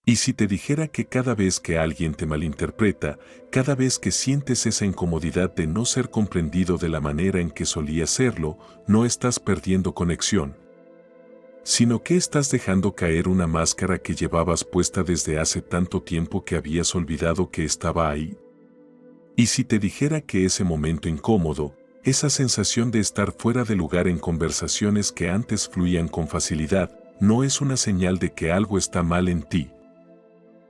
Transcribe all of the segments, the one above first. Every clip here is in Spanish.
Y si te dijera que cada vez que alguien te malinterpreta, cada vez que sientes esa incomodidad de no ser comprendido de la manera en que solía serlo, no estás perdiendo conexión, sino que estás dejando caer una máscara que llevabas puesta desde hace tanto tiempo que habías olvidado que estaba ahí. Y si te dijera que ese momento incómodo, esa sensación de estar fuera de lugar en conversaciones que antes fluían con facilidad, no es una señal de que algo está mal en ti,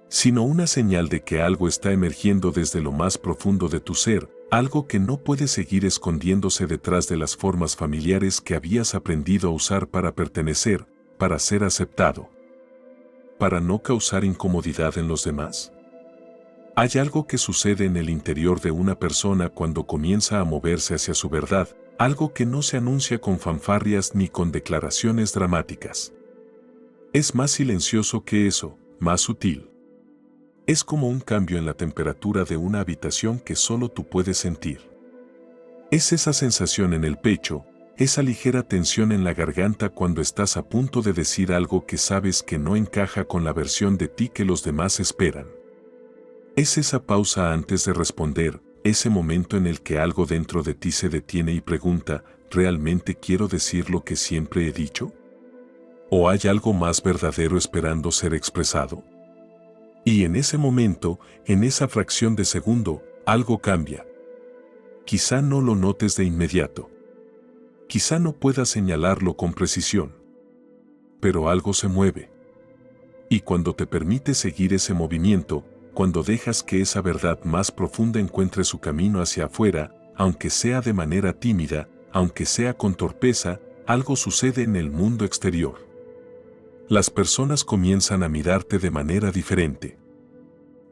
sino una señal de que algo está emergiendo desde lo más profundo de tu ser, algo que no puede seguir escondiéndose detrás de las formas familiares que habías aprendido a usar para pertenecer, para ser aceptado, para no causar incomodidad en los demás. Hay algo que sucede en el interior de una persona cuando comienza a moverse hacia su verdad, algo que no se anuncia con fanfarrias ni con declaraciones dramáticas. Es más silencioso que eso, más sutil. Es como un cambio en la temperatura de una habitación que solo tú puedes sentir. Es esa sensación en el pecho, esa ligera tensión en la garganta cuando estás a punto de decir algo que sabes que no encaja con la versión de ti que los demás esperan. Es esa pausa antes de responder, ese momento en el que algo dentro de ti se detiene y pregunta, ¿realmente quiero decir lo que siempre he dicho? ¿O hay algo más verdadero esperando ser expresado? Y en ese momento, en esa fracción de segundo, algo cambia. Quizá no lo notes de inmediato. Quizá no puedas señalarlo con precisión. Pero algo se mueve. Y cuando te permites seguir ese movimiento, cuando dejas que esa verdad más profunda encuentre su camino hacia afuera, aunque sea de manera tímida, aunque sea con torpeza, algo sucede en el mundo exterior. Las personas comienzan a mirarte de manera diferente.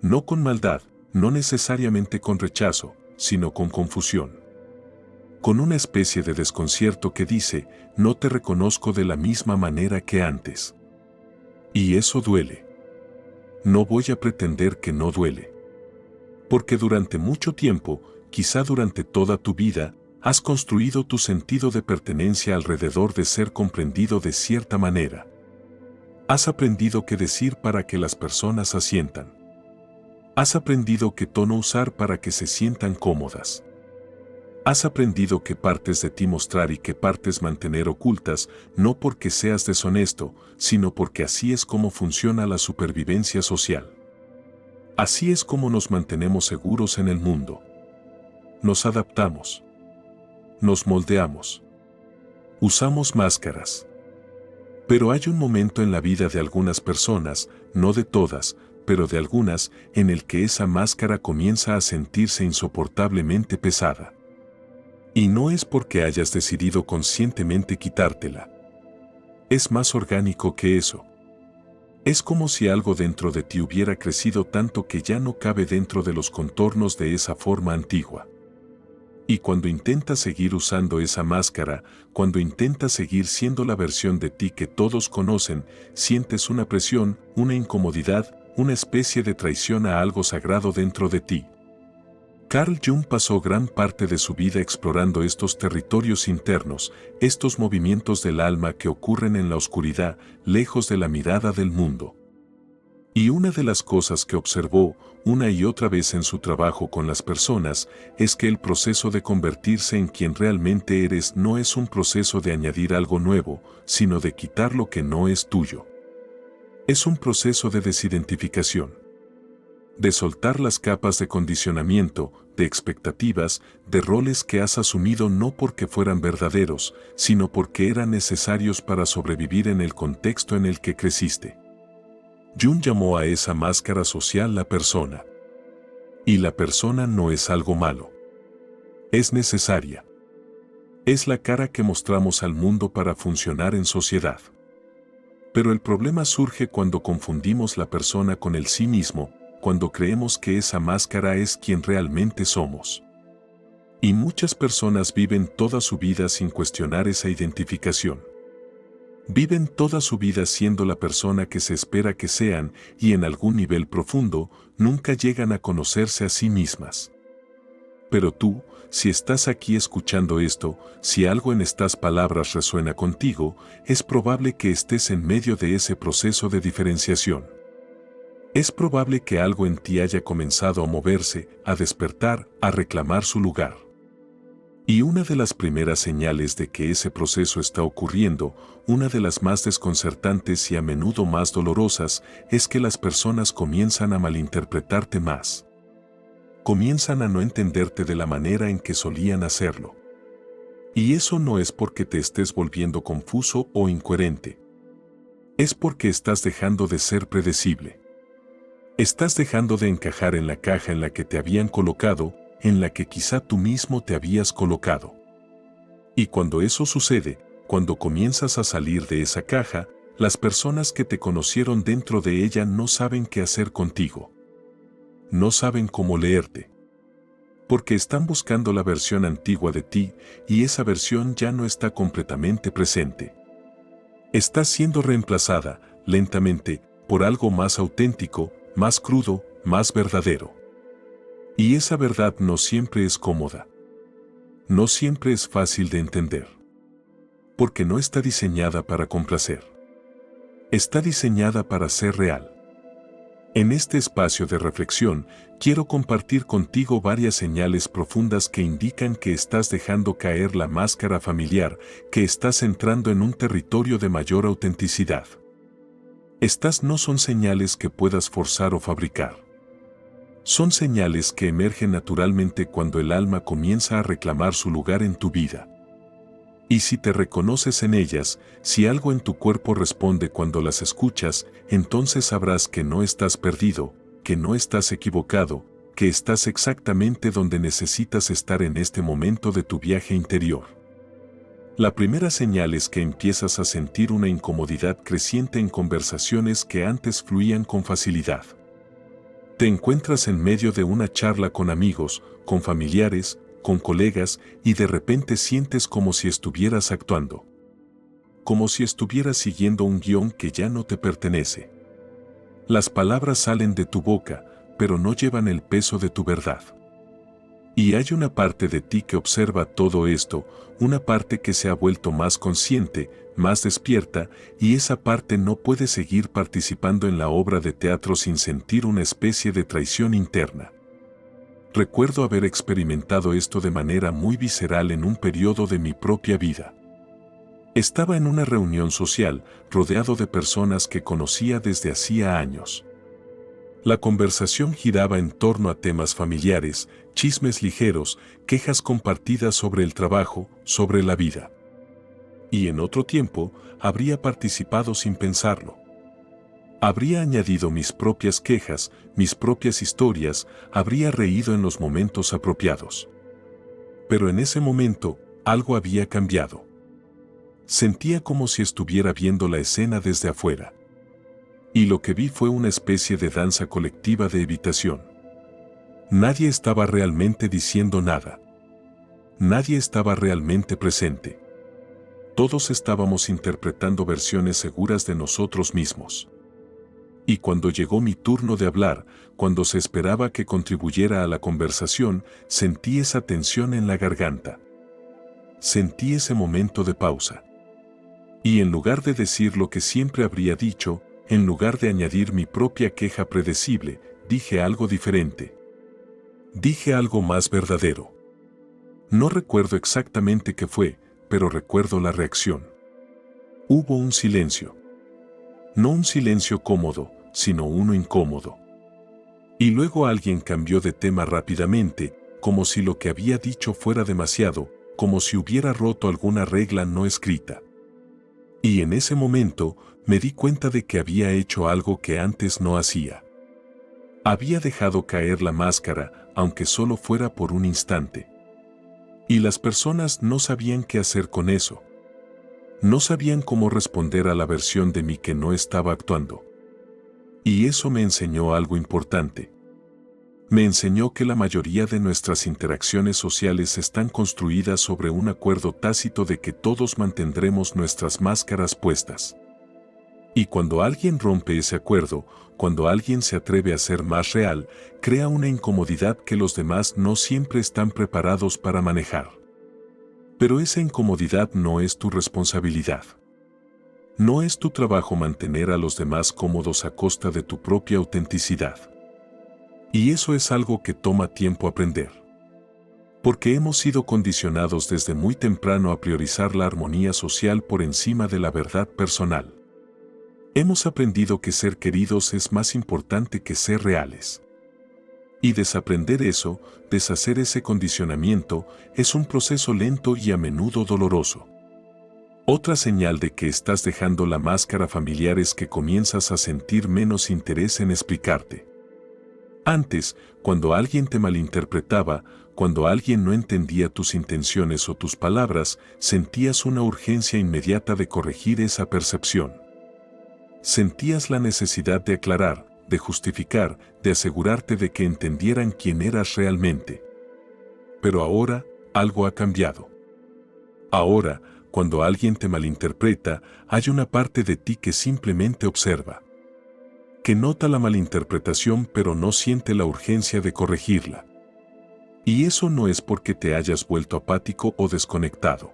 No con maldad, no necesariamente con rechazo, sino con confusión. Con una especie de desconcierto que dice, no te reconozco de la misma manera que antes. Y eso duele. No voy a pretender que no duele. Porque durante mucho tiempo, quizá durante toda tu vida, has construido tu sentido de pertenencia alrededor de ser comprendido de cierta manera. Has aprendido qué decir para que las personas asientan. Has aprendido qué tono usar para que se sientan cómodas. Has aprendido qué partes de ti mostrar y qué partes mantener ocultas, no porque seas deshonesto, sino porque así es como funciona la supervivencia social. Así es como nos mantenemos seguros en el mundo. Nos adaptamos. Nos moldeamos. Usamos máscaras. Pero hay un momento en la vida de algunas personas, no de todas, pero de algunas, en el que esa máscara comienza a sentirse insoportablemente pesada. Y no es porque hayas decidido conscientemente quitártela. Es más orgánico que eso. Es como si algo dentro de ti hubiera crecido tanto que ya no cabe dentro de los contornos de esa forma antigua. Y cuando intentas seguir usando esa máscara, cuando intentas seguir siendo la versión de ti que todos conocen, sientes una presión, una incomodidad, una especie de traición a algo sagrado dentro de ti. Carl Jung pasó gran parte de su vida explorando estos territorios internos, estos movimientos del alma que ocurren en la oscuridad, lejos de la mirada del mundo. Y una de las cosas que observó, una y otra vez en su trabajo con las personas, es que el proceso de convertirse en quien realmente eres no es un proceso de añadir algo nuevo, sino de quitar lo que no es tuyo. Es un proceso de desidentificación. De soltar las capas de condicionamiento, de expectativas, de roles que has asumido no porque fueran verdaderos, sino porque eran necesarios para sobrevivir en el contexto en el que creciste. Jung llamó a esa máscara social la persona. Y la persona no es algo malo. Es necesaria. Es la cara que mostramos al mundo para funcionar en sociedad. Pero el problema surge cuando confundimos la persona con el sí mismo, cuando creemos que esa máscara es quien realmente somos. Y muchas personas viven toda su vida sin cuestionar esa identificación. Viven toda su vida siendo la persona que se espera que sean y en algún nivel profundo nunca llegan a conocerse a sí mismas. Pero tú, si estás aquí escuchando esto, si algo en estas palabras resuena contigo, es probable que estés en medio de ese proceso de diferenciación. Es probable que algo en ti haya comenzado a moverse, a despertar, a reclamar su lugar. Y una de las primeras señales de que ese proceso está ocurriendo, una de las más desconcertantes y a menudo más dolorosas, es que las personas comienzan a malinterpretarte más. Comienzan a no entenderte de la manera en que solían hacerlo. Y eso no es porque te estés volviendo confuso o incoherente. Es porque estás dejando de ser predecible. Estás dejando de encajar en la caja en la que te habían colocado, en la que quizá tú mismo te habías colocado. Y cuando eso sucede, cuando comienzas a salir de esa caja, las personas que te conocieron dentro de ella no saben qué hacer contigo. No saben cómo leerte. Porque están buscando la versión antigua de ti y esa versión ya no está completamente presente. Estás siendo reemplazada, lentamente, por algo más auténtico, más crudo, más verdadero. Y esa verdad no siempre es cómoda. No siempre es fácil de entender. Porque no está diseñada para complacer. Está diseñada para ser real. En este espacio de reflexión, quiero compartir contigo varias señales profundas que indican que estás dejando caer la máscara familiar, que estás entrando en un territorio de mayor autenticidad. Estas no son señales que puedas forzar o fabricar. Son señales que emergen naturalmente cuando el alma comienza a reclamar su lugar en tu vida. Y si te reconoces en ellas, si algo en tu cuerpo responde cuando las escuchas, entonces sabrás que no estás perdido, que no estás equivocado, que estás exactamente donde necesitas estar en este momento de tu viaje interior. La primera señal es que empiezas a sentir una incomodidad creciente en conversaciones que antes fluían con facilidad. Te encuentras en medio de una charla con amigos, con familiares, con colegas y de repente sientes como si estuvieras actuando. Como si estuvieras siguiendo un guión que ya no te pertenece. Las palabras salen de tu boca, pero no llevan el peso de tu verdad. Y hay una parte de ti que observa todo esto, una parte que se ha vuelto más consciente, más despierta, y esa parte no puede seguir participando en la obra de teatro sin sentir una especie de traición interna. Recuerdo haber experimentado esto de manera muy visceral en un periodo de mi propia vida. Estaba en una reunión social, rodeado de personas que conocía desde hacía años. La conversación giraba en torno a temas familiares, chismes ligeros, quejas compartidas sobre el trabajo, sobre la vida. Y en otro tiempo, habría participado sin pensarlo. Habría añadido mis propias quejas, mis propias historias, habría reído en los momentos apropiados. Pero en ese momento, algo había cambiado. Sentía como si estuviera viendo la escena desde afuera. Y lo que vi fue una especie de danza colectiva de evitación. Nadie estaba realmente diciendo nada. Nadie estaba realmente presente. Todos estábamos interpretando versiones seguras de nosotros mismos. Y cuando llegó mi turno de hablar, cuando se esperaba que contribuyera a la conversación, sentí esa tensión en la garganta. Sentí ese momento de pausa. Y en lugar de decir lo que siempre habría dicho, en lugar de añadir mi propia queja predecible, dije algo diferente. Dije algo más verdadero. No recuerdo exactamente qué fue, pero recuerdo la reacción. Hubo un silencio. No un silencio cómodo, sino uno incómodo. Y luego alguien cambió de tema rápidamente, como si lo que había dicho fuera demasiado, como si hubiera roto alguna regla no escrita. Y en ese momento, me di cuenta de que había hecho algo que antes no hacía. Había dejado caer la máscara, aunque solo fuera por un instante. Y las personas no sabían qué hacer con eso. No sabían cómo responder a la versión de mí que no estaba actuando. Y eso me enseñó algo importante. Me enseñó que la mayoría de nuestras interacciones sociales están construidas sobre un acuerdo tácito de que todos mantendremos nuestras máscaras puestas. Y cuando alguien rompe ese acuerdo, cuando alguien se atreve a ser más real, crea una incomodidad que los demás no siempre están preparados para manejar. Pero esa incomodidad no es tu responsabilidad. No es tu trabajo mantener a los demás cómodos a costa de tu propia autenticidad. Y eso es algo que toma tiempo aprender. Porque hemos sido condicionados desde muy temprano a priorizar la armonía social por encima de la verdad personal. Hemos aprendido que ser queridos es más importante que ser reales. Y desaprender eso, deshacer ese condicionamiento, es un proceso lento y a menudo doloroso. Otra señal de que estás dejando la máscara familiar es que comienzas a sentir menos interés en explicarte. Antes, cuando alguien te malinterpretaba, cuando alguien no entendía tus intenciones o tus palabras, sentías una urgencia inmediata de corregir esa percepción. Sentías la necesidad de aclarar, de justificar, de asegurarte de que entendieran quién eras realmente. Pero ahora, algo ha cambiado. Ahora, cuando alguien te malinterpreta, hay una parte de ti que simplemente observa. Que nota la malinterpretación pero no siente la urgencia de corregirla. Y eso no es porque te hayas vuelto apático o desconectado.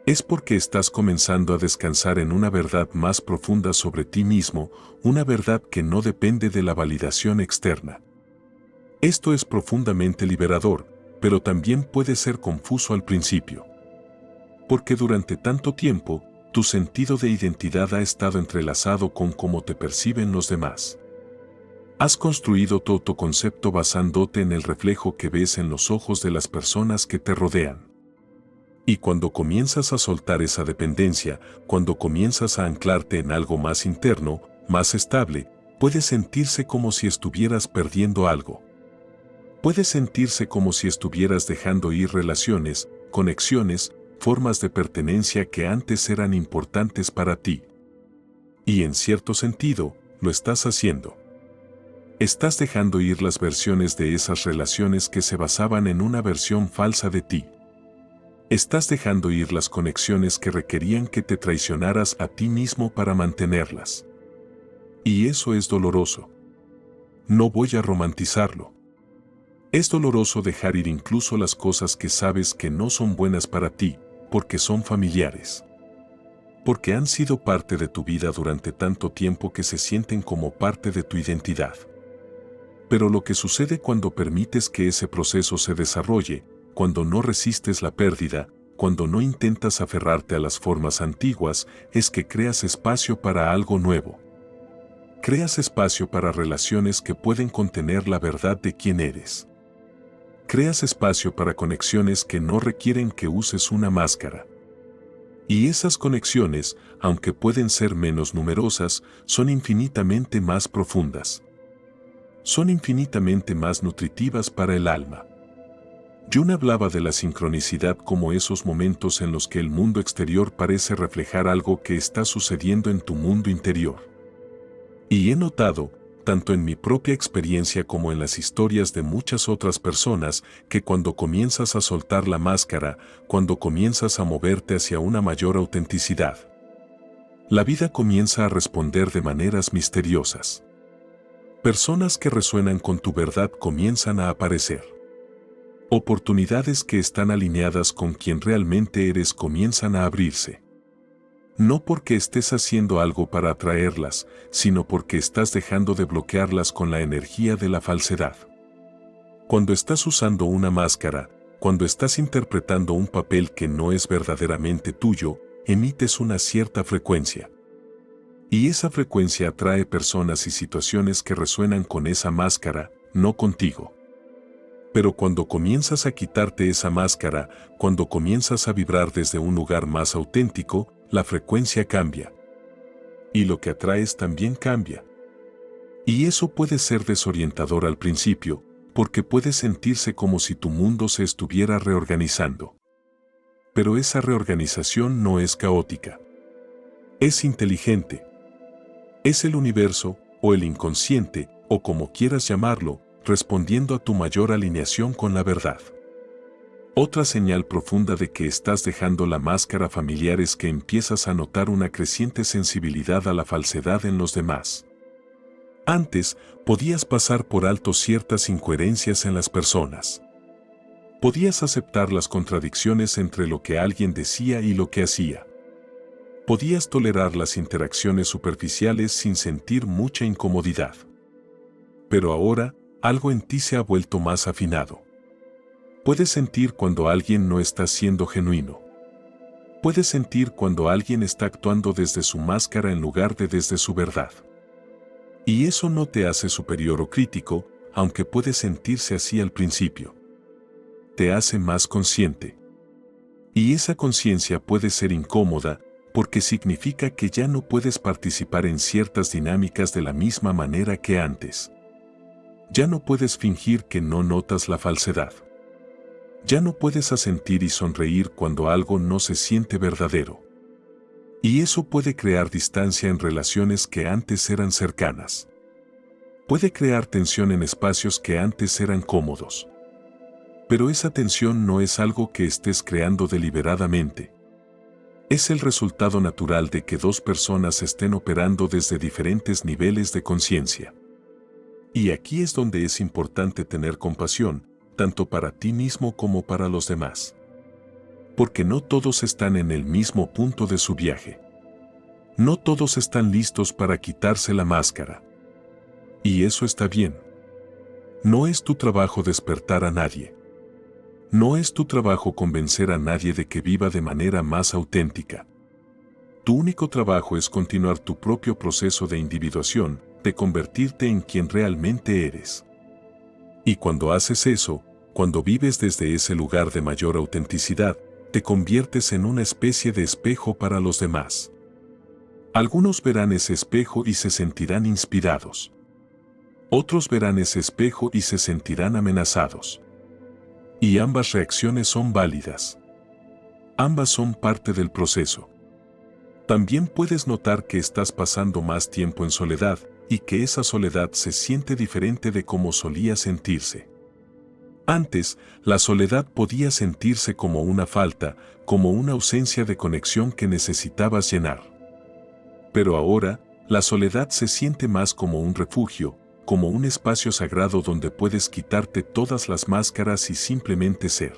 Es porque estás comenzando a descansar en una verdad más profunda sobre ti mismo, una verdad que no depende de la validación externa. Esto es profundamente liberador, pero también puede ser confuso al principio. Porque durante tanto tiempo, tu sentido de identidad ha estado entrelazado con cómo te perciben los demás. Has construido tu autoconcepto basándote en el reflejo que ves en los ojos de las personas que te rodean. Y cuando comienzas a soltar esa dependencia, cuando comienzas a anclarte en algo más interno, más estable, puede sentirse como si estuvieras perdiendo algo. Puede sentirse como si estuvieras dejando ir relaciones, conexiones, formas de pertenencia que antes eran importantes para ti. Y en cierto sentido, lo estás haciendo. Estás dejando ir las versiones de esas relaciones que se basaban en una versión falsa de ti. Estás dejando ir las conexiones que requerían que te traicionaras a ti mismo para mantenerlas. Y eso es doloroso. No voy a romantizarlo. Es doloroso dejar ir incluso las cosas que sabes que no son buenas para ti, porque son familiares. Porque han sido parte de tu vida durante tanto tiempo que se sienten como parte de tu identidad. Pero lo que sucede cuando permites que ese proceso se desarrolle, cuando no resistes la pérdida, cuando no intentas aferrarte a las formas antiguas, es que creas espacio para algo nuevo. Creas espacio para relaciones que pueden contener la verdad de quién eres. Creas espacio para conexiones que no requieren que uses una máscara. Y esas conexiones, aunque pueden ser menos numerosas, son infinitamente más profundas. Son infinitamente más nutritivas para el alma. Jung hablaba de la sincronicidad como esos momentos en los que el mundo exterior parece reflejar algo que está sucediendo en tu mundo interior. Y he notado, tanto en mi propia experiencia como en las historias de muchas otras personas, que cuando comienzas a soltar la máscara, cuando comienzas a moverte hacia una mayor autenticidad, la vida comienza a responder de maneras misteriosas. Personas que resuenan con tu verdad comienzan a aparecer. Oportunidades que están alineadas con quien realmente eres comienzan a abrirse. No porque estés haciendo algo para atraerlas, sino porque estás dejando de bloquearlas con la energía de la falsedad. Cuando estás usando una máscara, cuando estás interpretando un papel que no es verdaderamente tuyo, emites una cierta frecuencia. Y esa frecuencia atrae personas y situaciones que resuenan con esa máscara, no contigo. Pero cuando comienzas a quitarte esa máscara, cuando comienzas a vibrar desde un lugar más auténtico, la frecuencia cambia. Y lo que atraes también cambia. Y eso puede ser desorientador al principio, porque puede sentirse como si tu mundo se estuviera reorganizando. Pero esa reorganización no es caótica. Es inteligente. Es el universo, o el inconsciente, o como quieras llamarlo, respondiendo a tu mayor alineación con la verdad. Otra señal profunda de que estás dejando la máscara familiar es que empiezas a notar una creciente sensibilidad a la falsedad en los demás. Antes, podías pasar por alto ciertas incoherencias en las personas. Podías aceptar las contradicciones entre lo que alguien decía y lo que hacía. Podías tolerar las interacciones superficiales sin sentir mucha incomodidad. Pero ahora, algo en ti se ha vuelto más afinado. Puedes sentir cuando alguien no está siendo genuino. Puedes sentir cuando alguien está actuando desde su máscara en lugar de desde su verdad. Y eso no te hace superior o crítico, aunque puede sentirse así al principio. Te hace más consciente. Y esa conciencia puede ser incómoda, porque significa que ya no puedes participar en ciertas dinámicas de la misma manera que antes. Ya no puedes fingir que no notas la falsedad. Ya no puedes asentir y sonreír cuando algo no se siente verdadero. Y eso puede crear distancia en relaciones que antes eran cercanas. Puede crear tensión en espacios que antes eran cómodos. Pero esa tensión no es algo que estés creando deliberadamente. Es el resultado natural de que dos personas estén operando desde diferentes niveles de conciencia. Y aquí es donde es importante tener compasión, tanto para ti mismo como para los demás. Porque no todos están en el mismo punto de su viaje. No todos están listos para quitarse la máscara. Y eso está bien. No es tu trabajo despertar a nadie. No es tu trabajo convencer a nadie de que viva de manera más auténtica. Tu único trabajo es continuar tu propio proceso de individuación, de convertirte en quien realmente eres. Y cuando haces eso, cuando vives desde ese lugar de mayor autenticidad, te conviertes en una especie de espejo para los demás. Algunos verán ese espejo y se sentirán inspirados. Otros verán ese espejo y se sentirán amenazados. Y ambas reacciones son válidas. Ambas son parte del proceso. También puedes notar que estás pasando más tiempo en soledad y que esa soledad se siente diferente de cómo solía sentirse. Antes, la soledad podía sentirse como una falta, como una ausencia de conexión que necesitabas llenar. Pero ahora, la soledad se siente más como un refugio, como un espacio sagrado donde puedes quitarte todas las máscaras y simplemente ser.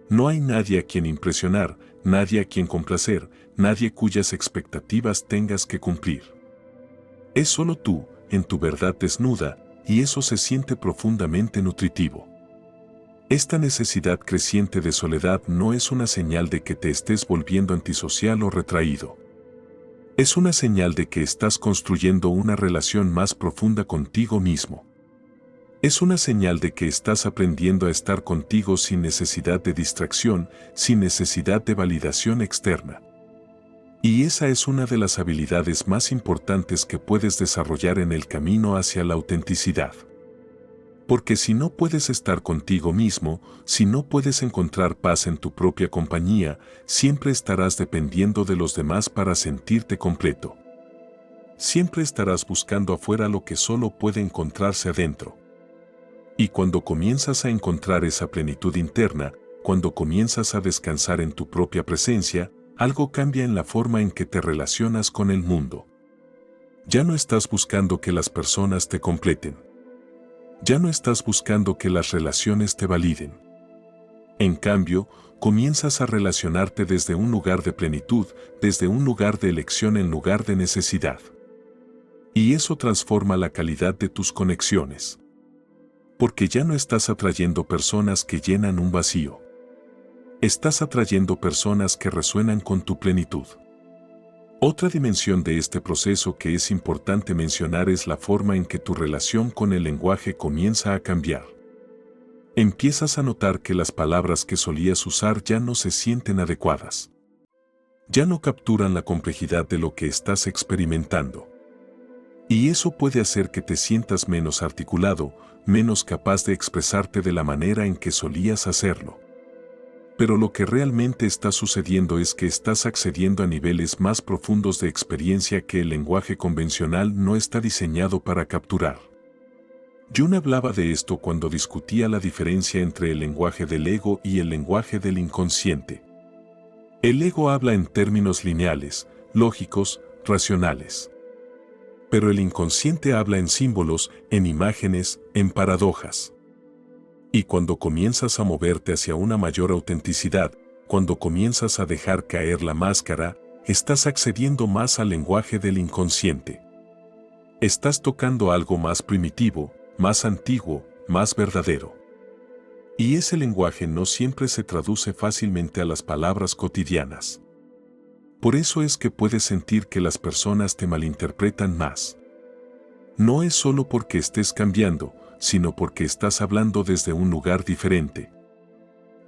No hay nadie a quien impresionar, nadie a quien complacer, nadie cuyas expectativas tengas que cumplir. Es solo tú, en tu verdad desnuda, y eso se siente profundamente nutritivo. Esta necesidad creciente de soledad no es una señal de que te estés volviendo antisocial o retraído. Es una señal de que estás construyendo una relación más profunda contigo mismo. Es una señal de que estás aprendiendo a estar contigo sin necesidad de distracción, sin necesidad de validación externa. Y esa es una de las habilidades más importantes que puedes desarrollar en el camino hacia la autenticidad. Porque si no puedes estar contigo mismo, si no puedes encontrar paz en tu propia compañía, siempre estarás dependiendo de los demás para sentirte completo. Siempre estarás buscando afuera lo que solo puede encontrarse adentro. Y cuando comienzas a encontrar esa plenitud interna, cuando comienzas a descansar en tu propia presencia, algo cambia en la forma en que te relacionas con el mundo. Ya no estás buscando que las personas te completen. Ya no estás buscando que las relaciones te validen. En cambio, comienzas a relacionarte desde un lugar de plenitud, desde un lugar de elección en lugar de necesidad. Y eso transforma la calidad de tus conexiones. Porque ya no estás atrayendo personas que llenan un vacío. Estás atrayendo personas que resuenan con tu plenitud. Otra dimensión de este proceso que es importante mencionar es la forma en que tu relación con el lenguaje comienza a cambiar. Empiezas a notar que las palabras que solías usar ya no se sienten adecuadas. Ya no capturan la complejidad de lo que estás experimentando. Y eso puede hacer que te sientas menos articulado, menos capaz de expresarte de la manera en que solías hacerlo. Pero lo que realmente está sucediendo es que estás accediendo a niveles más profundos de experiencia que el lenguaje convencional no está diseñado para capturar. Jung hablaba de esto cuando discutía la diferencia entre el lenguaje del ego y el lenguaje del inconsciente. El ego habla en términos lineales, lógicos, racionales. Pero el inconsciente habla en símbolos, en imágenes, en paradojas. Y cuando comienzas a moverte hacia una mayor autenticidad, cuando comienzas a dejar caer la máscara, estás accediendo más al lenguaje del inconsciente. Estás tocando algo más primitivo, más antiguo, más verdadero. Y ese lenguaje no siempre se traduce fácilmente a las palabras cotidianas. Por eso es que puedes sentir que las personas te malinterpretan más. No es solo porque estés cambiando, sino porque estás hablando desde un lugar diferente.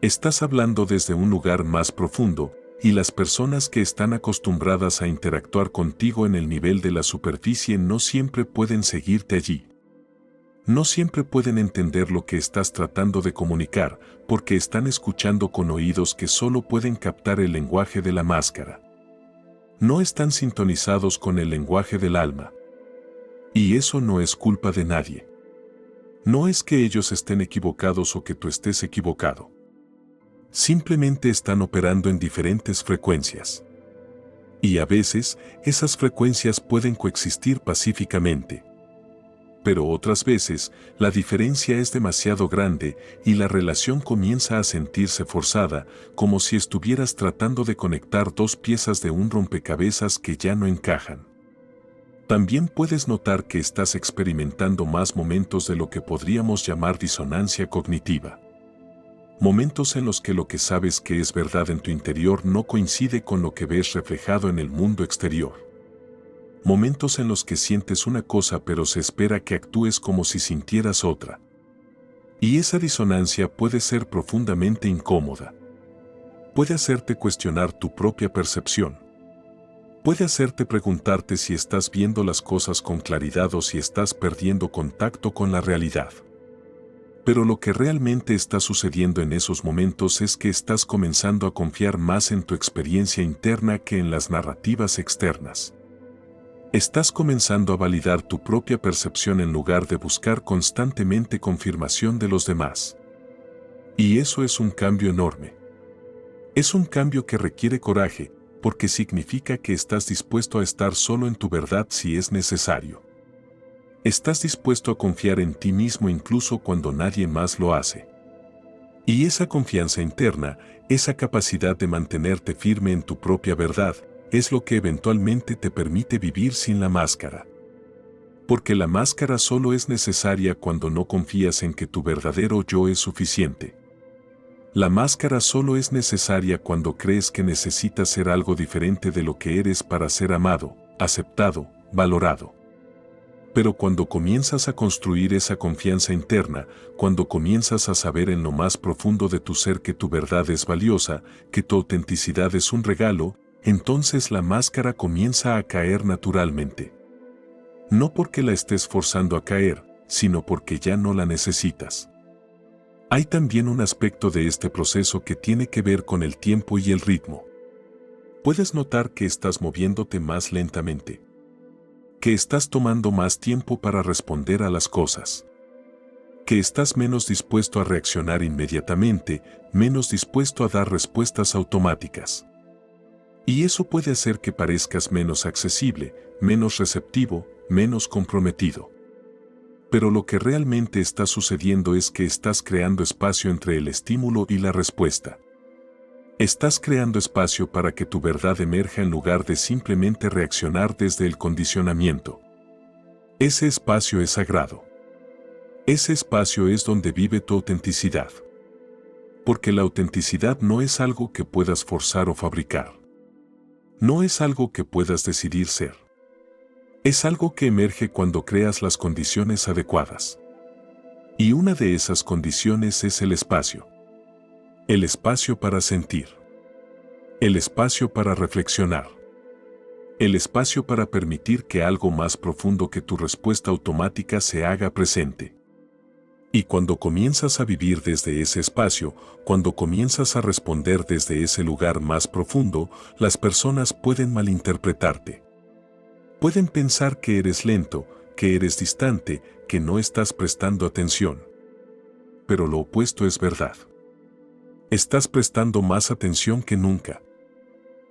Estás hablando desde un lugar más profundo, y las personas que están acostumbradas a interactuar contigo en el nivel de la superficie no siempre pueden seguirte allí. No siempre pueden entender lo que estás tratando de comunicar, porque están escuchando con oídos que solo pueden captar el lenguaje de la máscara. No están sintonizados con el lenguaje del alma. Y eso no es culpa de nadie. No es que ellos estén equivocados o que tú estés equivocado. Simplemente están operando en diferentes frecuencias. Y a veces, esas frecuencias pueden coexistir pacíficamente. Pero otras veces, la diferencia es demasiado grande y la relación comienza a sentirse forzada, como si estuvieras tratando de conectar dos piezas de un rompecabezas que ya no encajan. También puedes notar que estás experimentando más momentos de lo que podríamos llamar disonancia cognitiva. Momentos en los que lo que sabes que es verdad en tu interior no coincide con lo que ves reflejado en el mundo exterior. Momentos en los que sientes una cosa pero se espera que actúes como si sintieras otra. Y esa disonancia puede ser profundamente incómoda. Puede hacerte cuestionar tu propia percepción. Puede hacerte preguntarte si estás viendo las cosas con claridad o si estás perdiendo contacto con la realidad. Pero lo que realmente está sucediendo en esos momentos es que estás comenzando a confiar más en tu experiencia interna que en las narrativas externas. Estás comenzando a validar tu propia percepción en lugar de buscar constantemente confirmación de los demás. Y eso es un cambio enorme. Es un cambio que requiere coraje, porque significa que estás dispuesto a estar solo en tu verdad si es necesario. Estás dispuesto a confiar en ti mismo incluso cuando nadie más lo hace. Y esa confianza interna, esa capacidad de mantenerte firme en tu propia verdad, es lo que eventualmente te permite vivir sin la máscara. Porque la máscara solo es necesaria cuando no confías en que tu verdadero yo es suficiente. La máscara solo es necesaria cuando crees que necesitas ser algo diferente de lo que eres para ser amado, aceptado, valorado. Pero cuando comienzas a construir esa confianza interna, cuando comienzas a saber en lo más profundo de tu ser que tu verdad es valiosa, que tu autenticidad es un regalo, entonces la máscara comienza a caer naturalmente. No porque la estés forzando a caer, sino porque ya no la necesitas. Hay también un aspecto de este proceso que tiene que ver con el tiempo y el ritmo. Puedes notar que estás moviéndote más lentamente. Que estás tomando más tiempo para responder a las cosas. Que estás menos dispuesto a reaccionar inmediatamente, menos dispuesto a dar respuestas automáticas. Y eso puede hacer que parezcas menos accesible, menos receptivo, menos comprometido. Pero lo que realmente está sucediendo es que estás creando espacio entre el estímulo y la respuesta. Estás creando espacio para que tu verdad emerja en lugar de simplemente reaccionar desde el condicionamiento. Ese espacio es sagrado. Ese espacio es donde vive tu autenticidad. Porque la autenticidad no es algo que puedas forzar o fabricar. No es algo que puedas decidir ser. Es algo que emerge cuando creas las condiciones adecuadas. Y una de esas condiciones es el espacio. El espacio para sentir. El espacio para reflexionar. El espacio para permitir que algo más profundo que tu respuesta automática se haga presente. Y cuando comienzas a vivir desde ese espacio, cuando comienzas a responder desde ese lugar más profundo, las personas pueden malinterpretarte. Pueden pensar que eres lento, que eres distante, que no estás prestando atención. Pero lo opuesto es verdad. Estás prestando más atención que nunca.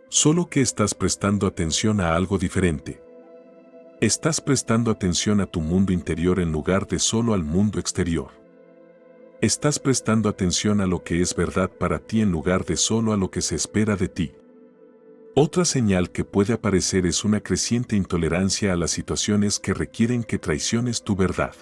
Solo que estás prestando atención a algo diferente. Estás prestando atención a tu mundo interior en lugar de solo al mundo exterior. Estás prestando atención a lo que es verdad para ti en lugar de solo a lo que se espera de ti. Otra señal que puede aparecer es una creciente intolerancia a las situaciones que requieren que traiciones tu verdad.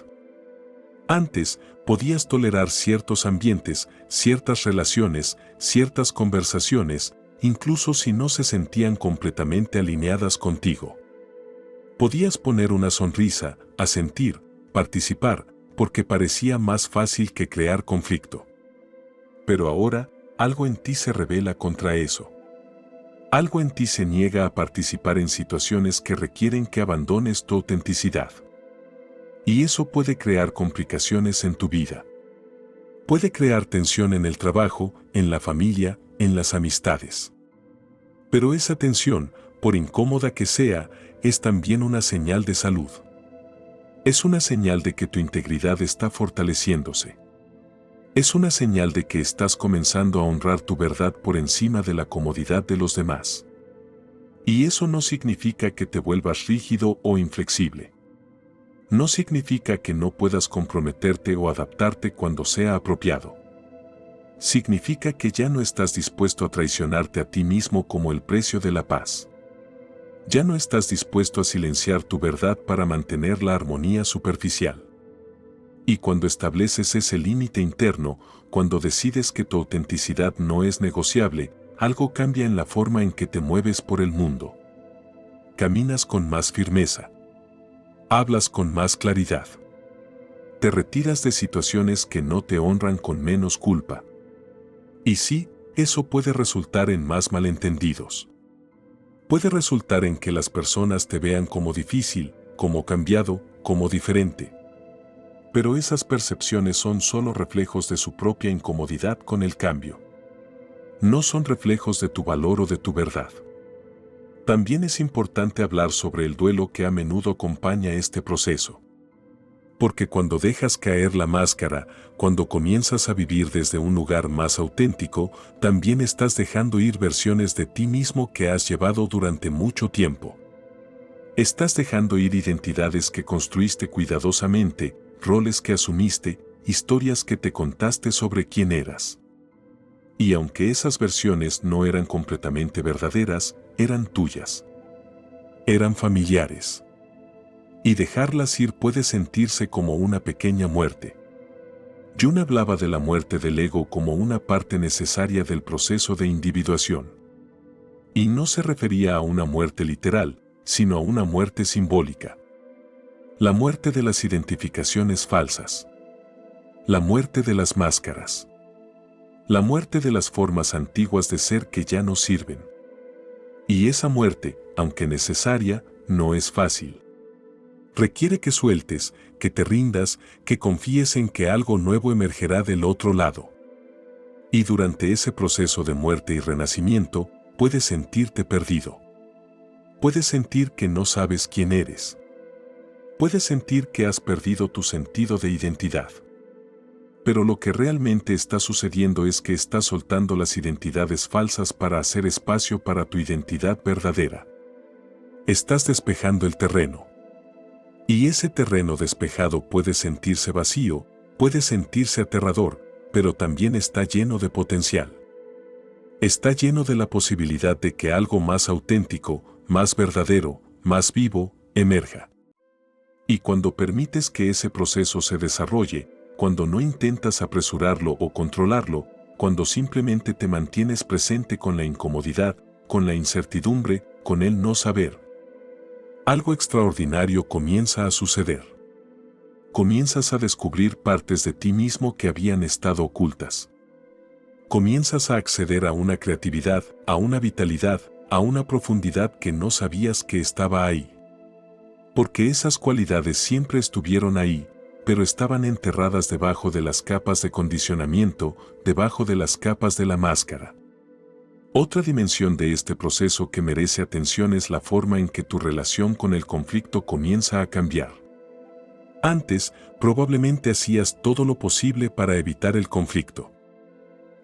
Antes, podías tolerar ciertos ambientes, ciertas relaciones, ciertas conversaciones, incluso si no se sentían completamente alineadas contigo. Podías poner una sonrisa, asentir, participar, porque parecía más fácil que crear conflicto. Pero ahora, algo en ti se rebela contra eso. Algo en ti se niega a participar en situaciones que requieren que abandones tu autenticidad. Y eso puede crear complicaciones en tu vida. Puede crear tensión en el trabajo, en la familia, en las amistades. Pero esa tensión, por incómoda que sea, es también una señal de salud. Es una señal de que tu integridad está fortaleciéndose. Es una señal de que estás comenzando a honrar tu verdad por encima de la comodidad de los demás. Y eso no significa que te vuelvas rígido o inflexible. No significa que no puedas comprometerte o adaptarte cuando sea apropiado. Significa que ya no estás dispuesto a traicionarte a ti mismo como el precio de la paz. Ya no estás dispuesto a silenciar tu verdad para mantener la armonía superficial. Y cuando estableces ese límite interno, cuando decides que tu autenticidad no es negociable, algo cambia en la forma en que te mueves por el mundo. Caminas con más firmeza. Hablas con más claridad. Te retiras de situaciones que no te honran con menos culpa. Y sí, eso puede resultar en más malentendidos. Puede resultar en que las personas te vean como difícil, como cambiado, como diferente. Pero esas percepciones son solo reflejos de su propia incomodidad con el cambio. No son reflejos de tu valor o de tu verdad. También es importante hablar sobre el duelo que a menudo acompaña este proceso. Porque cuando dejas caer la máscara, cuando comienzas a vivir desde un lugar más auténtico, también estás dejando ir versiones de ti mismo que has llevado durante mucho tiempo. Estás dejando ir identidades que construiste cuidadosamente, roles que asumiste, historias que te contaste sobre quién eras. Y aunque esas versiones no eran completamente verdaderas, eran tuyas. Eran familiares. Y dejarlas ir puede sentirse como una pequeña muerte. Jung hablaba de la muerte del ego como una parte necesaria del proceso de individuación. Y no se refería a una muerte literal, sino a una muerte simbólica. La muerte de las identificaciones falsas. La muerte de las máscaras. La muerte de las formas antiguas de ser que ya no sirven. Y esa muerte, aunque necesaria, no es fácil. Requiere que sueltes, que te rindas, que confíes en que algo nuevo emergerá del otro lado. Y durante ese proceso de muerte y renacimiento, puedes sentirte perdido. Puedes sentir que no sabes quién eres. Puedes sentir que has perdido tu sentido de identidad. Pero lo que realmente está sucediendo es que estás soltando las identidades falsas para hacer espacio para tu identidad verdadera. Estás despejando el terreno. Y ese terreno despejado puede sentirse vacío, puede sentirse aterrador, pero también está lleno de potencial. Está lleno de la posibilidad de que algo más auténtico, más verdadero, más vivo, emerja. Y cuando permites que ese proceso se desarrolle, cuando no intentas apresurarlo o controlarlo, cuando simplemente te mantienes presente con la incomodidad, con la incertidumbre, con el no saber, algo extraordinario comienza a suceder. Comienzas a descubrir partes de ti mismo que habían estado ocultas. Comienzas a acceder a una creatividad, a una vitalidad, a una profundidad que no sabías que estaba ahí. Porque esas cualidades siempre estuvieron ahí, pero estaban enterradas debajo de las capas de condicionamiento, debajo de las capas de la máscara. Otra dimensión de este proceso que merece atención es la forma en que tu relación con el conflicto comienza a cambiar. Antes, probablemente hacías todo lo posible para evitar el conflicto.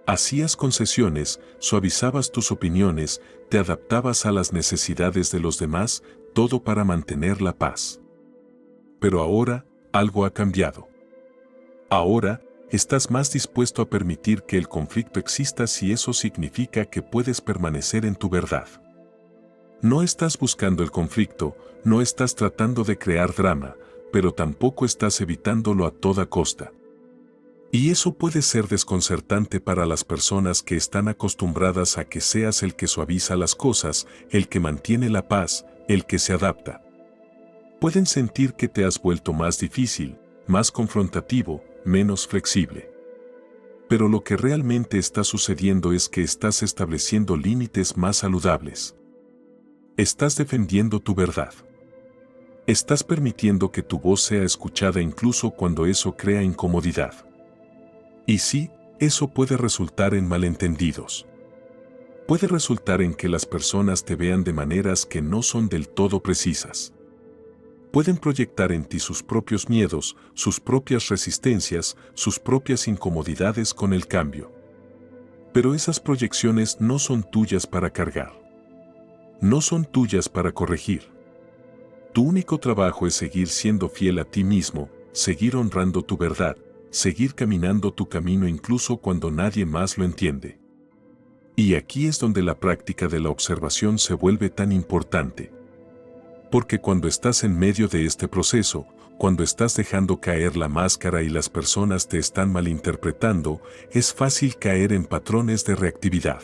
Hacías concesiones, suavizabas tus opiniones, te adaptabas a las necesidades de los demás, todo para mantener la paz. Pero ahora, algo ha cambiado. Ahora, estás más dispuesto a permitir que el conflicto exista si eso significa que puedes permanecer en tu verdad. No estás buscando el conflicto, no estás tratando de crear drama, pero tampoco estás evitándolo a toda costa. Y eso puede ser desconcertante para las personas que están acostumbradas a que seas el que suaviza las cosas, el que mantiene la paz, el que se adapta. Pueden sentir que te has vuelto más difícil, más confrontativo, menos flexible. Pero lo que realmente está sucediendo es que estás estableciendo límites más saludables. Estás defendiendo tu verdad. Estás permitiendo que tu voz sea escuchada incluso cuando eso crea incomodidad. Y sí, eso puede resultar en malentendidos. Puede resultar en que las personas te vean de maneras que no son del todo precisas. Pueden proyectar en ti sus propios miedos, sus propias resistencias, sus propias incomodidades con el cambio. Pero esas proyecciones no son tuyas para cargar. No son tuyas para corregir. Tu único trabajo es seguir siendo fiel a ti mismo, seguir honrando tu verdad, seguir caminando tu camino incluso cuando nadie más lo entiende. Y aquí es donde la práctica de la observación se vuelve tan importante. Porque cuando estás en medio de este proceso, cuando estás dejando caer la máscara y las personas te están malinterpretando, es fácil caer en patrones de reactividad.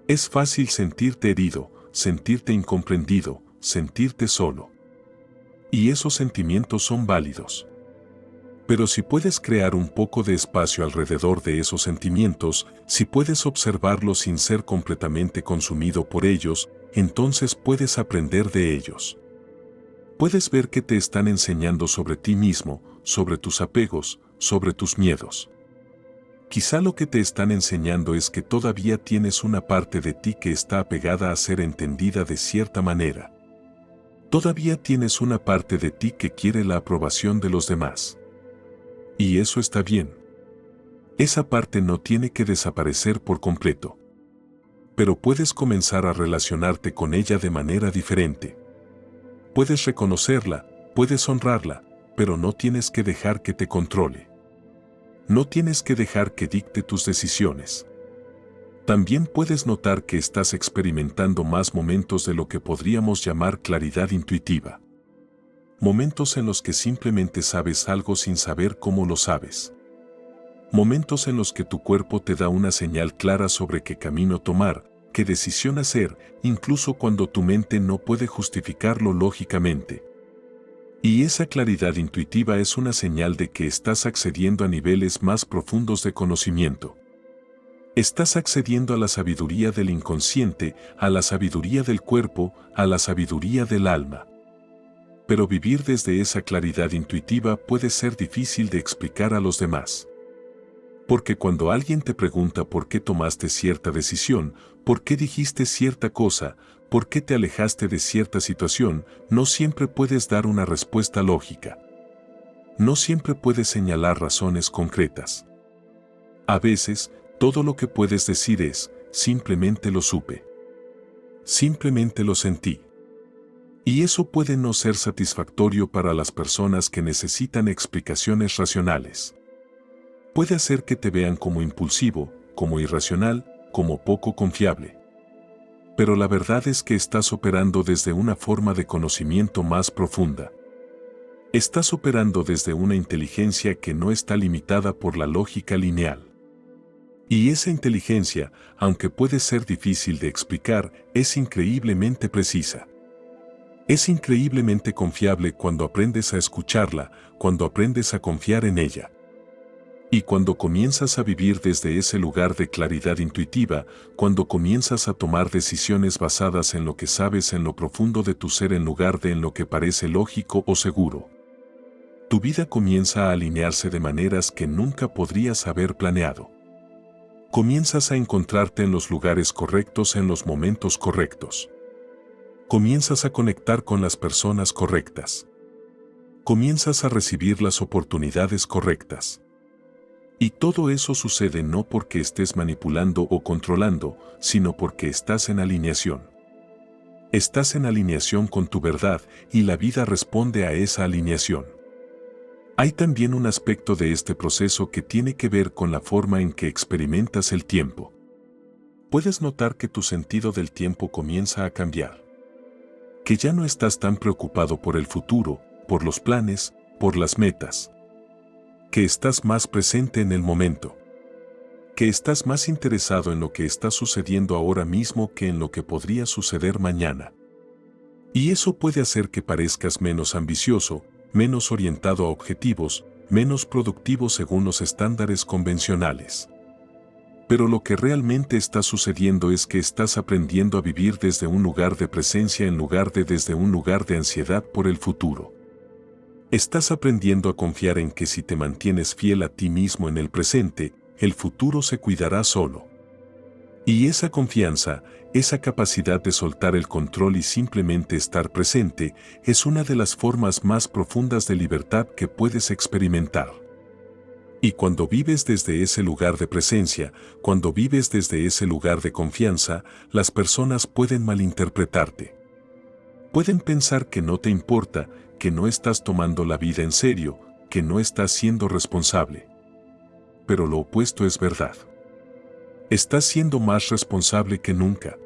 Es fácil sentirte herido, sentirte incomprendido, sentirte solo. Y esos sentimientos son válidos. Pero si puedes crear un poco de espacio alrededor de esos sentimientos, si puedes observarlos sin ser completamente consumido por ellos, entonces puedes aprender de ellos. Puedes ver qué te están enseñando sobre ti mismo, sobre tus apegos, sobre tus miedos. Quizá lo que te están enseñando es que todavía tienes una parte de ti que está apegada a ser entendida de cierta manera. Todavía tienes una parte de ti que quiere la aprobación de los demás. Y eso está bien. Esa parte no tiene que desaparecer por completo. Pero puedes comenzar a relacionarte con ella de manera diferente. Puedes reconocerla, puedes honrarla, pero no tienes que dejar que te controle. No tienes que dejar que dicte tus decisiones. También puedes notar que estás experimentando más momentos de lo que podríamos llamar claridad intuitiva. Momentos en los que simplemente sabes algo sin saber cómo lo sabes. Momentos en los que tu cuerpo te da una señal clara sobre qué camino tomar, qué decisión hacer, incluso cuando tu mente no puede justificarlo lógicamente. Y esa claridad intuitiva es una señal de que estás accediendo a niveles más profundos de conocimiento. Estás accediendo a la sabiduría del inconsciente, a la sabiduría del cuerpo, a la sabiduría del alma. Pero vivir desde esa claridad intuitiva puede ser difícil de explicar a los demás. Porque cuando alguien te pregunta por qué tomaste cierta decisión, por qué dijiste cierta cosa, por qué te alejaste de cierta situación, no siempre puedes dar una respuesta lógica. No siempre puedes señalar razones concretas. A veces, todo lo que puedes decir es, simplemente lo supe. Simplemente lo sentí. Y eso puede no ser satisfactorio para las personas que necesitan explicaciones racionales. Puede hacer que te vean como impulsivo, como irracional, como poco confiable. Pero la verdad es que estás operando desde una forma de conocimiento más profunda. Estás operando desde una inteligencia que no está limitada por la lógica lineal. Y esa inteligencia, aunque puede ser difícil de explicar, es increíblemente precisa. Es increíblemente confiable cuando aprendes a escucharla, cuando aprendes a confiar en ella. Y cuando comienzas a vivir desde ese lugar de claridad intuitiva, cuando comienzas a tomar decisiones basadas en lo que sabes en lo profundo de tu ser en lugar de en lo que parece lógico o seguro, tu vida comienza a alinearse de maneras que nunca podrías haber planeado. Comienzas a encontrarte en los lugares correctos en los momentos correctos. Comienzas a conectar con las personas correctas. Comienzas a recibir las oportunidades correctas. Y todo eso sucede no porque estés manipulando o controlando, sino porque estás en alineación. Estás en alineación con tu verdad y la vida responde a esa alineación. Hay también un aspecto de este proceso que tiene que ver con la forma en que experimentas el tiempo. Puedes notar que tu sentido del tiempo comienza a cambiar. Que ya no estás tan preocupado por el futuro, por los planes, por las metas. Que estás más presente en el momento. Que estás más interesado en lo que está sucediendo ahora mismo que en lo que podría suceder mañana. Y eso puede hacer que parezcas menos ambicioso, menos orientado a objetivos, menos productivo según los estándares convencionales. Pero lo que realmente está sucediendo es que estás aprendiendo a vivir desde un lugar de presencia en lugar de desde un lugar de ansiedad por el futuro. Estás aprendiendo a confiar en que si te mantienes fiel a ti mismo en el presente, el futuro se cuidará solo. Y esa confianza, esa capacidad de soltar el control y simplemente estar presente, es una de las formas más profundas de libertad que puedes experimentar. Y cuando vives desde ese lugar de presencia, cuando vives desde ese lugar de confianza, las personas pueden malinterpretarte. Pueden pensar que no te importa, que no estás tomando la vida en serio, que no estás siendo responsable. Pero lo opuesto es verdad. Estás siendo más responsable que nunca.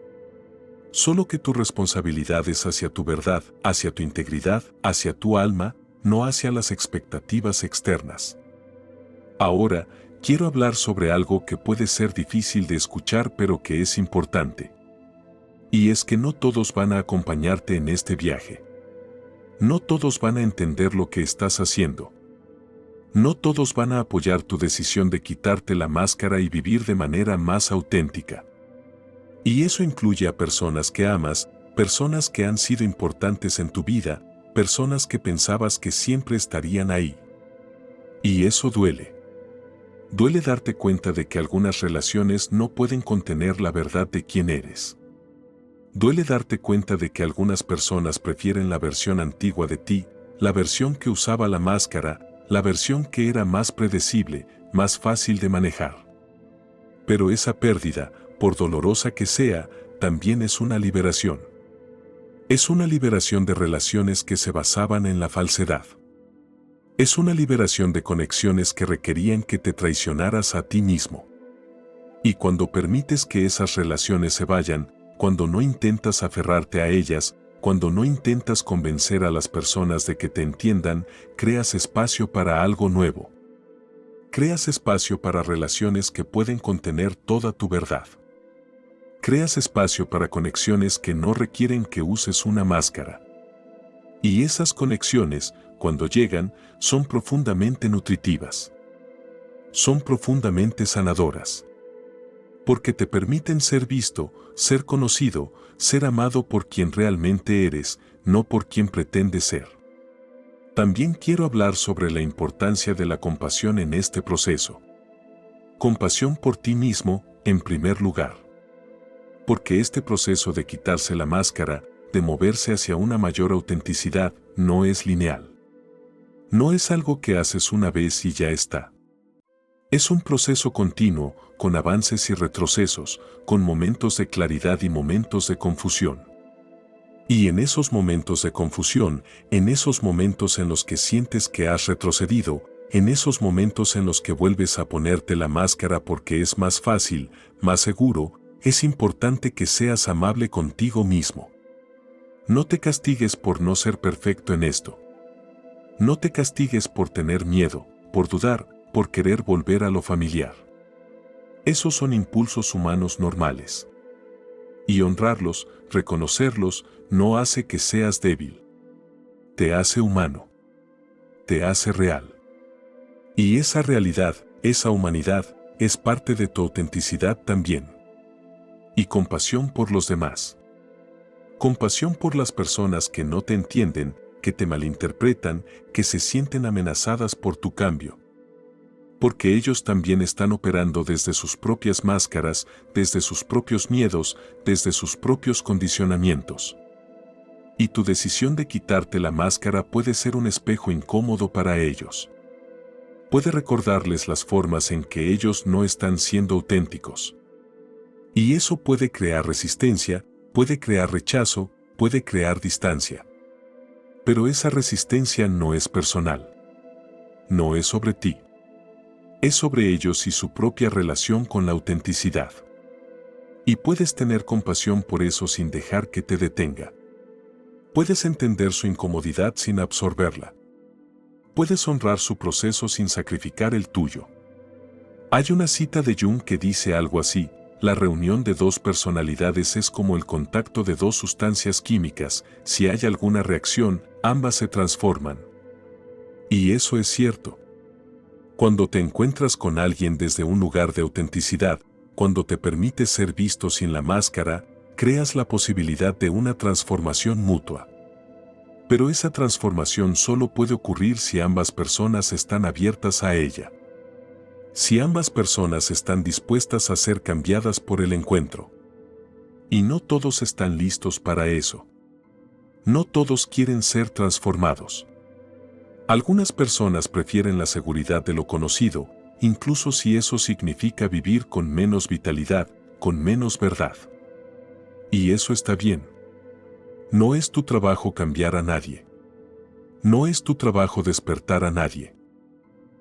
Solo que tu responsabilidad es hacia tu verdad, hacia tu integridad, hacia tu alma, no hacia las expectativas externas. Ahora, quiero hablar sobre algo que puede ser difícil de escuchar pero que es importante. Y es que no todos van a acompañarte en este viaje. No todos van a entender lo que estás haciendo. No todos van a apoyar tu decisión de quitarte la máscara y vivir de manera más auténtica. Y eso incluye a personas que amas, personas que han sido importantes en tu vida, personas que pensabas que siempre estarían ahí. Y eso duele. Duele darte cuenta de que algunas relaciones no pueden contener la verdad de quién eres. Duele darte cuenta de que algunas personas prefieren la versión antigua de ti, la versión que usaba la máscara, la versión que era más predecible, más fácil de manejar. Pero esa pérdida, por dolorosa que sea, también es una liberación. Es una liberación de relaciones que se basaban en la falsedad. Es una liberación de conexiones que requerían que te traicionaras a ti mismo. Y cuando permites que esas relaciones se vayan, cuando no intentas aferrarte a ellas, cuando no intentas convencer a las personas de que te entiendan, creas espacio para algo nuevo. Creas espacio para relaciones que pueden contener toda tu verdad. Creas espacio para conexiones que no requieren que uses una máscara. Y esas conexiones, cuando llegan, son profundamente nutritivas. Son profundamente sanadoras. Porque te permiten ser visto, ser conocido, ser amado por quien realmente eres, no por quien pretendes ser. También quiero hablar sobre la importancia de la compasión en este proceso. Compasión por ti mismo, en primer lugar. Porque este proceso de quitarse la máscara, de moverse hacia una mayor autenticidad, no es lineal. No es algo que haces una vez y ya está. Es un proceso continuo, con avances y retrocesos, con momentos de claridad y momentos de confusión. Y en esos momentos de confusión, en esos momentos en los que sientes que has retrocedido, en esos momentos en los que vuelves a ponerte la máscara porque es más fácil, más seguro, es importante que seas amable contigo mismo. No te castigues por no ser perfecto en esto. No te castigues por tener miedo, por dudar, por querer volver a lo familiar. Esos son impulsos humanos normales. Y honrarlos, reconocerlos, no hace que seas débil. Te hace humano. Te hace real. Y esa realidad, esa humanidad, es parte de tu autenticidad también. Y compasión por los demás. Compasión por las personas que no te entienden, que te malinterpretan, que se sienten amenazadas por tu cambio. Porque ellos también están operando desde sus propias máscaras, desde sus propios miedos, desde sus propios condicionamientos. Y tu decisión de quitarte la máscara puede ser un espejo incómodo para ellos. Puede recordarles las formas en que ellos no están siendo auténticos. Y eso puede crear resistencia, puede crear rechazo, puede crear distancia. Pero esa resistencia no es personal. No es sobre ti. Es sobre ellos y su propia relación con la autenticidad. Y puedes tener compasión por eso sin dejar que te detenga. Puedes entender su incomodidad sin absorberla. Puedes honrar su proceso sin sacrificar el tuyo. Hay una cita de Jung que dice algo así: la reunión de dos personalidades es como el contacto de dos sustancias químicas, si hay alguna reacción, ambas se transforman. Y eso es cierto. Cuando te encuentras con alguien desde un lugar de autenticidad, cuando te permites ser visto sin la máscara, creas la posibilidad de una transformación mutua. Pero esa transformación solo puede ocurrir si ambas personas están abiertas a ella. Si ambas personas están dispuestas a ser cambiadas por el encuentro. Y no todos están listos para eso. No todos quieren ser transformados. Algunas personas prefieren la seguridad de lo conocido, incluso si eso significa vivir con menos vitalidad, con menos verdad. Y eso está bien. No es tu trabajo cambiar a nadie. No es tu trabajo despertar a nadie.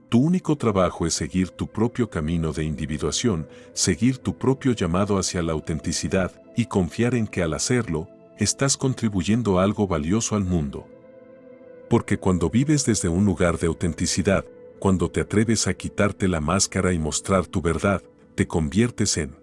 Tu único trabajo es seguir tu propio camino de individuación, seguir tu propio llamado hacia la autenticidad y confiar en que al hacerlo, estás contribuyendo algo valioso al mundo. Porque cuando vives desde un lugar de autenticidad, cuando te atreves a quitarte la máscara y mostrar tu verdad, te conviertes en